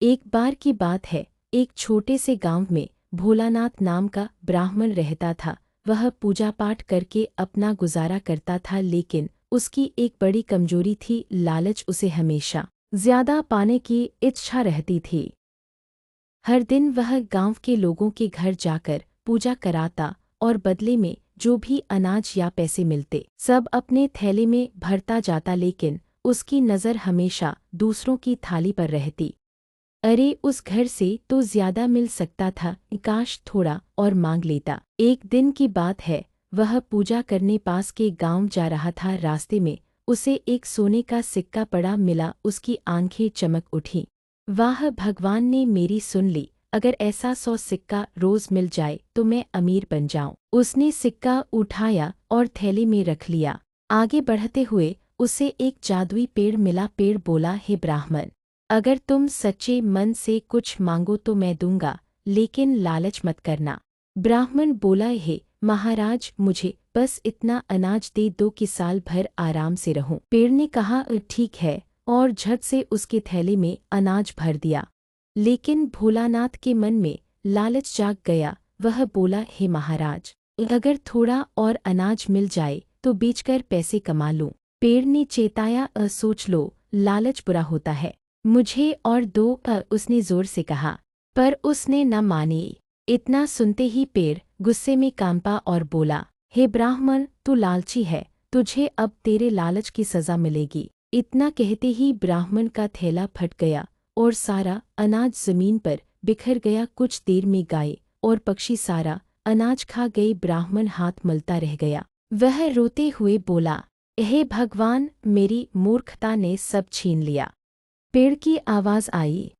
एक बार की बात है, एक छोटे से गांव में भोलानाथ नाम का ब्राह्मण रहता था। वह पूजा पाठ करके अपना गुजारा करता था, लेकिन उसकी एक बड़ी कमजोरी थी, लालच। उसे हमेशा ज्यादा पाने की इच्छा रहती थी। हर दिन वह गांव के लोगों के घर जाकर पूजा कराता और बदले में जो भी अनाज या पैसे मिलते सब अपने थैले में भरता जाता, लेकिन उसकी नज़र हमेशा दूसरों की थाली पर रहती। अरे, उस घर से तो ज्यादा मिल सकता था, काश थोड़ा और मांग लेता। एक दिन की बात है, वह पूजा करने पास के गांव जा रहा था। रास्ते में उसे एक सोने का सिक्का पड़ा मिला। उसकी आंखें चमक उठी। वाह भगवान ने मेरी सुन ली, अगर ऐसा 100 सिक्का रोज मिल जाए तो मैं अमीर बन जाऊं। उसने सिक्का उठाया और थैले में रख लिया। आगे बढ़ते हुए उसे एक जादुई पेड़ मिला। पेड़ बोला, हे ब्राह्मण, अगर तुम सच्चे मन से कुछ मांगो तो मैं दूंगा, लेकिन लालच मत करना। ब्राह्मण बोला, हे महाराज, मुझे बस इतना अनाज दे दो कि साल भर आराम से रहूं। पेड़ ने कहा, ठीक है, और झट से उसके थैले में अनाज भर दिया। लेकिन भोलानाथ के मन में लालच जाग गया। वह बोला, हे महाराज, अगर थोड़ा और अनाज मिल जाए तो बेचकर पैसे कमा लूं। पेड़ ने चेताया, सोच लो, लालच बुरा होता है, मुझे और दो। उसने जोर से कहा, पर उसने न मानी। इतना सुनते ही पेड़ गुस्से में कांपा और बोला, हे ब्राह्मण, तू लालची है, तुझे अब तेरे लालच की सजा मिलेगी। इतना कहते ही ब्राह्मण का थैला फट गया और सारा अनाज जमीन पर बिखर गया। कुछ देर में गाय और पक्षी सारा अनाज खा गए। ब्राह्मण हाथ मलता रह गया। वह रोते हुए बोला, हे भगवान, मेरी मूर्खता ने सब छीन लिया। पेड़ की आवाज आई,